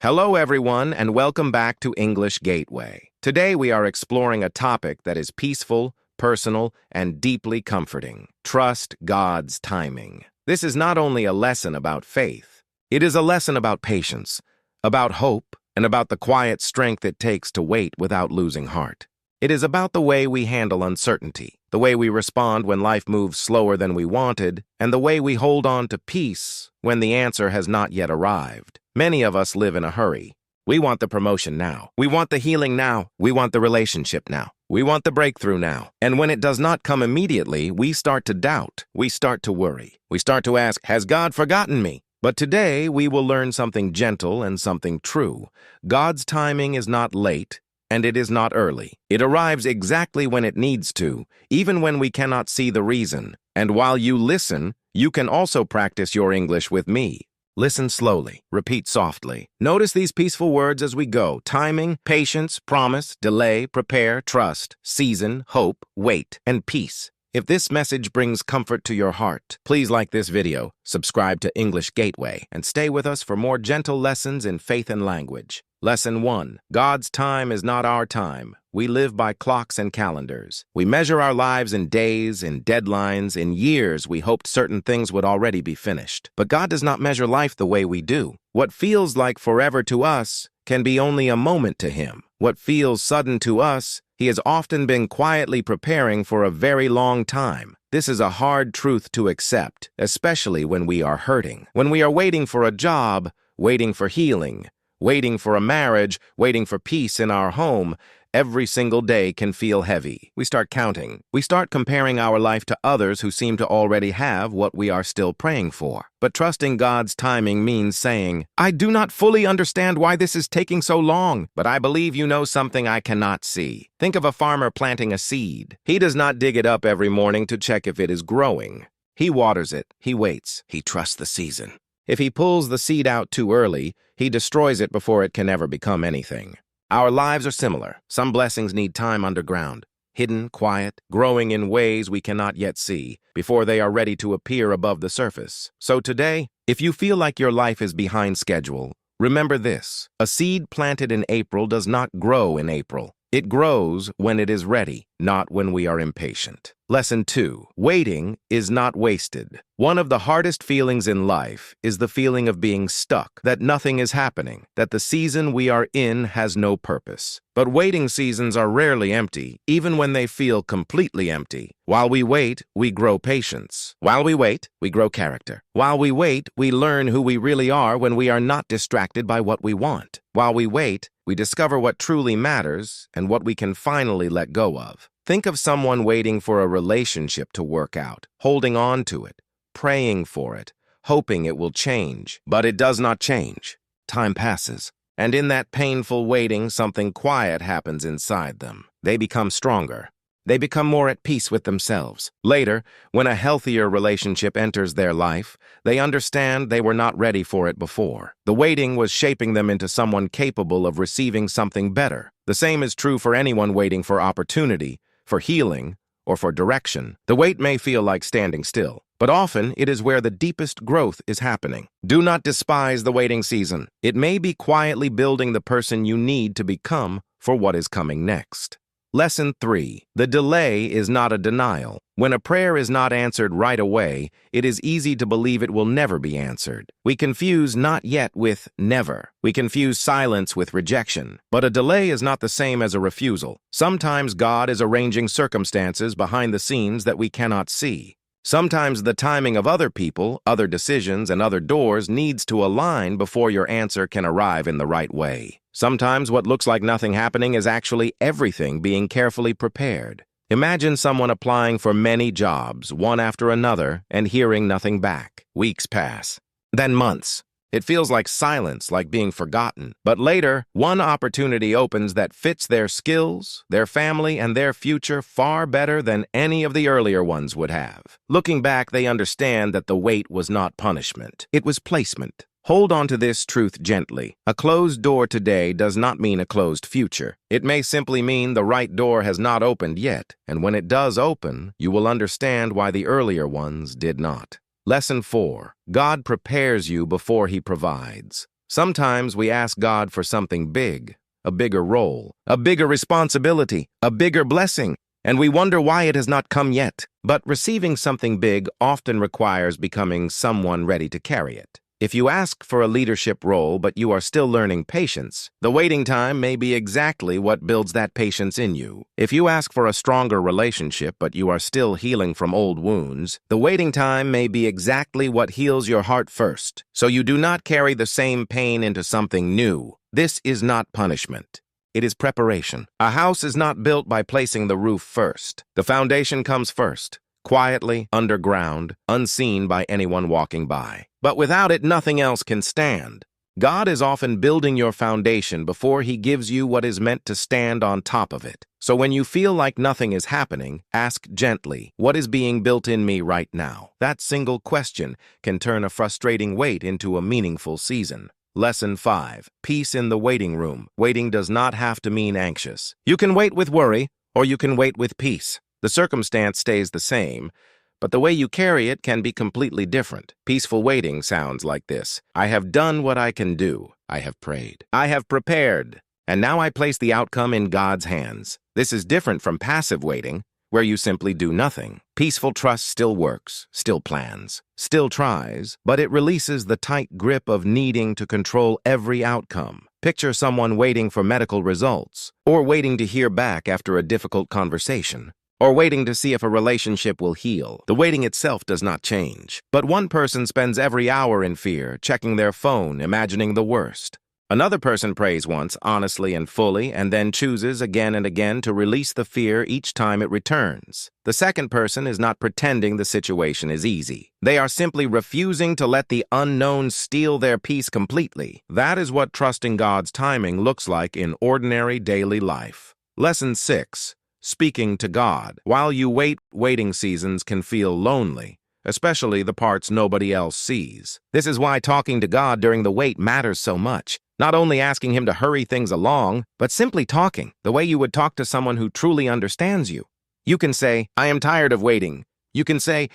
Hello, everyone, and welcome back to English Gateway. Today, we are exploring a topic that is peaceful, personal, and deeply comforting. Trust God's timing. This is not only a lesson about faith, it is a lesson about patience, about hope, and about the quiet strength it takes to wait without losing heart. It is about the way we handle uncertainty, the way we respond when life moves slower than we wanted, and the way we hold on to peace when the answer has not yet arrived. Many of us live in a hurry. We want the promotion now. We want the healing now. We want the relationship now. We want the breakthrough now. And when it does not come immediately, we start to doubt. We start to worry. We start to ask, has God forgotten me? But today, we will learn something gentle and something true. God's timing is not late, and it is not early. It arrives exactly when it needs to, even when we cannot see the reason. And while you listen, you can also practice your English with me. Listen slowly. Repeat softly. Notice these peaceful words as we go. Timing, patience, promise, delay, prepare, trust, season, hope, wait, and peace. If this message brings comfort to your heart, please like this video, subscribe to English Gateway, and stay with us for more gentle lessons in faith and language. Lesson 1. God's time is not our time. We live by clocks and calendars. We measure our lives in days, in deadlines, in years we hoped certain things would already be finished. But God does not measure life the way we do. What feels like forever to us can be only a moment to Him. What feels sudden to us, He has often been quietly preparing for a very long time. This is a hard truth to accept, especially when we are hurting. When we are waiting for a job, waiting for healing, waiting for a marriage, waiting for peace in our home, every single day can feel heavy. We start counting. We start comparing our life to others who seem to already have what we are still praying for. But trusting God's timing means saying, I do not fully understand why this is taking so long, but I believe you know something I cannot see. Think of a farmer planting a seed. He does not dig it up every morning to check if it is growing. He waters it. He waits. He trusts the season. If he pulls the seed out too early, he destroys it before it can ever become anything. Our lives are similar. Some blessings need time underground, hidden, quiet, growing in ways we cannot yet see, before they are ready to appear above the surface. So today, if you feel like your life is behind schedule, remember this. A seed planted in April does not grow in April. It grows when it is ready, not when we are impatient. Lesson 2. Waiting is not wasted. One of the hardest feelings in life is the feeling of being stuck, that nothing is happening, that the season we are in has no purpose. But waiting seasons are rarely empty, even when they feel completely empty. While we wait, we grow patience. While we wait, we grow character. While we wait, we learn who we really are when we are not distracted by what we want. While we wait, we discover what truly matters and what we can finally let go of. Think of someone waiting for a relationship to work out, holding on to it, praying for it, hoping it will change. But it does not change. Time passes. And in that painful waiting, something quiet happens inside them. They become stronger. They become more at peace with themselves. Later, when a healthier relationship enters their life, they understand they were not ready for it before. The waiting was shaping them into someone capable of receiving something better. The same is true for anyone waiting for opportunity, for healing, or for direction. The wait may feel like standing still, but often it is where the deepest growth is happening. Do not despise the waiting season. It may be quietly building the person you need to become for what is coming next. Lesson 3. The delay is not a denial. When a prayer is not answered right away, it is easy to believe it will never be answered. We confuse not yet with never. We confuse silence with rejection. But a delay is not the same as a refusal. Sometimes God is arranging circumstances behind the scenes that we cannot see. Sometimes the timing of other people, other decisions, and other doors needs to align before your answer can arrive in the right way. Sometimes what looks like nothing happening is actually everything being carefully prepared. Imagine someone applying for many jobs, one after another, and hearing nothing back. Weeks pass, then months. It feels like silence, like being forgotten. But later, one opportunity opens that fits their skills, their family, and their future far better than any of the earlier ones would have. Looking back, they understand that the wait was not punishment. It was placement. Hold on to this truth gently. A closed door today does not mean a closed future. It may simply mean the right door has not opened yet, and when it does open, you will understand why the earlier ones did not. Lesson 4. God prepares you before He provides. Sometimes we ask God for something big, a bigger role, a bigger responsibility, a bigger blessing, and we wonder why it has not come yet. But receiving something big often requires becoming someone ready to carry it. If you ask for a leadership role but you are still learning patience, the waiting time may be exactly what builds that patience in you. If you ask for a stronger relationship but you are still healing from old wounds, the waiting time may be exactly what heals your heart first, so you do not carry the same pain into something new. This is not punishment. It is preparation. A house is not built by placing the roof first. The foundation comes first, quietly, underground, unseen by anyone walking by. But without it, nothing else can stand. God is often building your foundation before He gives you what is meant to stand on top of it. So when you feel like nothing is happening, ask gently, what is being built in me right now? That single question can turn a frustrating wait into a meaningful season. Lesson 5. Peace in the waiting room. Waiting does not have to mean anxious. You can wait with worry, or you can wait with peace. The circumstance stays the same, but the way you carry it can be completely different. Peaceful waiting sounds like this. I have done what I can do. I have prayed. I have prepared. And now I place the outcome in God's hands. This is different from passive waiting, where you simply do nothing. Peaceful trust still works, still plans, still tries, but it releases the tight grip of needing to control every outcome. Picture someone waiting for medical results, or waiting to hear back after a difficult conversation, or waiting to see if a relationship will heal. The waiting itself does not change, but one person spends every hour in fear, checking their phone, imagining the worst. Another person prays once, honestly and fully, and then chooses again and again to release the fear each time it returns. The second person is not pretending the situation is easy. They are simply refusing to let the unknown steal their peace completely. That is what trusting God's timing looks like in ordinary daily life. Lesson 6. Speaking to God. While you wait, waiting seasons can feel lonely, especially the parts nobody else sees. This is why talking to God during the wait matters so much. Not only asking Him to hurry things along, but simply talking, the way you would talk to someone who truly understands you. You can say, I am tired of waiting. You can say,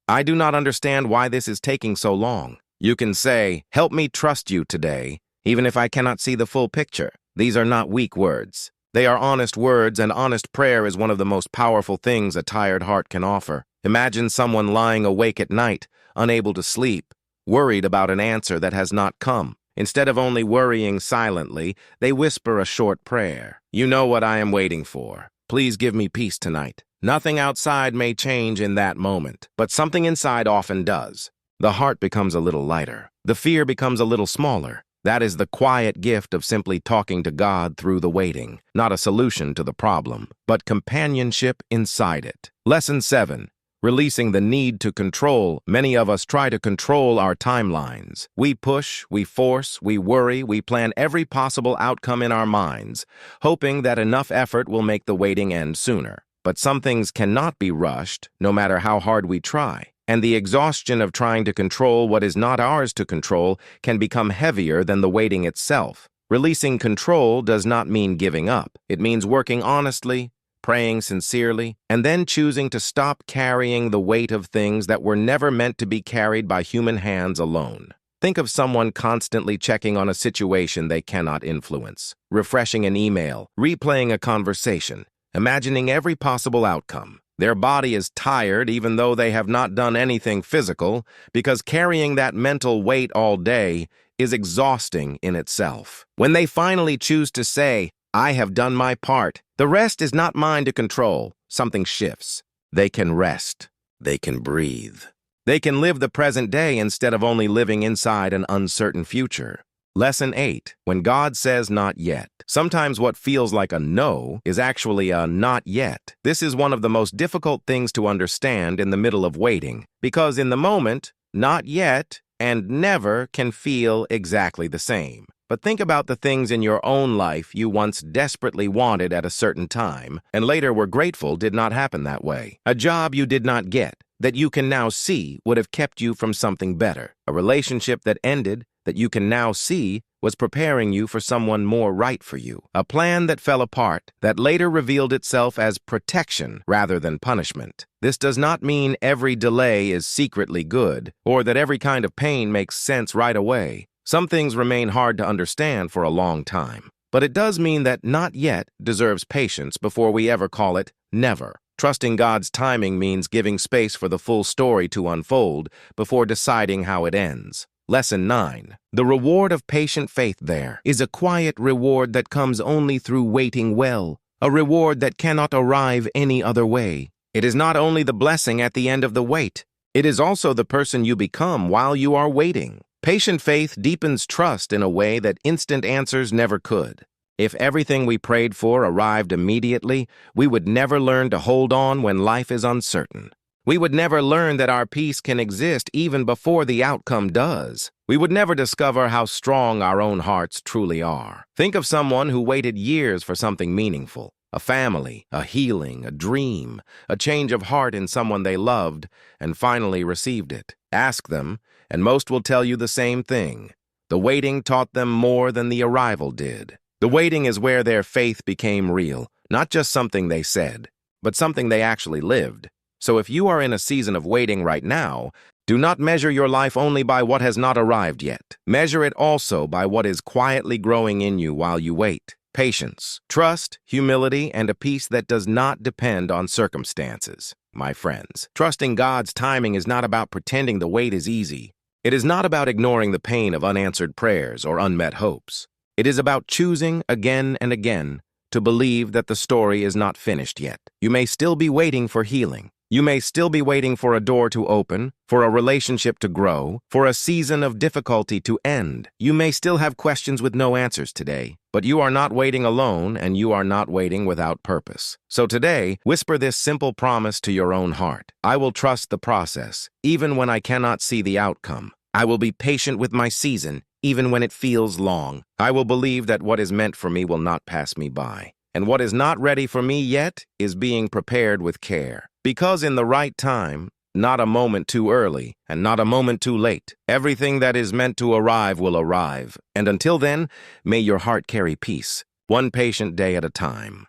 I do not understand why this is taking so long. You can say, help me trust you today, even if I cannot see the full picture. These are not weak words. They are honest words, and honest prayer is one of the most powerful things a tired heart can offer. Imagine someone lying awake at night, unable to sleep, worried about an answer that has not come. Instead of only worrying silently, they whisper a short prayer. You know what I am waiting for. Please give me peace tonight. Nothing outside may change in that moment, but something inside often does. The heart becomes a little lighter. The fear becomes a little smaller. That is the quiet gift of simply talking to God through the waiting. Not a solution to the problem, but companionship inside it. Lesson 7. Releasing the need to control. Many of us try to control our timelines. We push, we force, we worry, we plan every possible outcome in our minds, hoping that enough effort will make the waiting end sooner. But some things cannot be rushed, no matter how hard we try. And the exhaustion of trying to control what is not ours to control can become heavier than the waiting itself. Releasing control does not mean giving up. It means working honestly, praying sincerely, and then choosing to stop carrying the weight of things that were never meant to be carried by human hands alone. Think of someone constantly checking on a situation they cannot influence, refreshing an email, replaying a conversation, imagining every possible outcome. Their body is tired even though they have not done anything physical, because carrying that mental weight all day is exhausting in itself. When they finally choose to say, I have done my part, the rest is not mine to control. Something shifts. They can rest. They can breathe. They can live the present day instead of only living inside an uncertain future. Lesson 8. When God says not yet. Sometimes what feels like a no is actually a not yet. This is one of the most difficult things to understand in the middle of waiting, because in the moment, not yet and never can feel exactly the same. But think about the things in your own life you once desperately wanted at a certain time, and later were grateful did not happen that way. A job you did not get, that you can now see would have kept you from something better. A relationship that ended, that you can now see, was preparing you for someone more right for you. A plan that fell apart, that later revealed itself as protection rather than punishment. This does not mean every delay is secretly good, or that every kind of pain makes sense right away. Some things remain hard to understand for a long time. But it does mean that not yet deserves patience before we ever call it never. Trusting God's timing means giving space for the full story to unfold before deciding how it ends. Lesson 9. The reward of patient faith there is a quiet reward that comes only through waiting well, a reward that cannot arrive any other way. It is not only the blessing at the end of the wait, it is also the person you become while you are waiting. Patient faith deepens trust in a way that instant answers never could. If everything we prayed for arrived immediately, we would never learn to hold on when life is uncertain. We would never learn that our peace can exist even before the outcome does. We would never discover how strong our own hearts truly are. Think of someone who waited years for something meaningful. A family, a healing, a dream, a change of heart in someone they loved, and finally received it. Ask them, and most will tell you the same thing. The waiting taught them more than the arrival did. The waiting is where their faith became real, not just something they said, but something they actually lived. So if you are in a season of waiting right now, do not measure your life only by what has not arrived yet. Measure it also by what is quietly growing in you while you wait. Patience, trust, humility, and a peace that does not depend on circumstances. My friends, trusting God's timing is not about pretending the wait is easy. It is not about ignoring the pain of unanswered prayers or unmet hopes. It is about choosing again and again to believe that the story is not finished yet. You may still be waiting for healing. You may still be waiting for a door to open, for a relationship to grow, for a season of difficulty to end. You may still have questions with no answers today, but you are not waiting alone and you are not waiting without purpose. So today, whisper this simple promise to your own heart. I will trust the process, even when I cannot see the outcome. I will be patient with my season, even when it feels long. I will believe that what is meant for me will not pass me by. And what is not ready for me yet is being prepared with care. Because in the right time, not a moment too early and not a moment too late, everything that is meant to arrive will arrive. And until then, may your heart carry peace, one patient day at a time.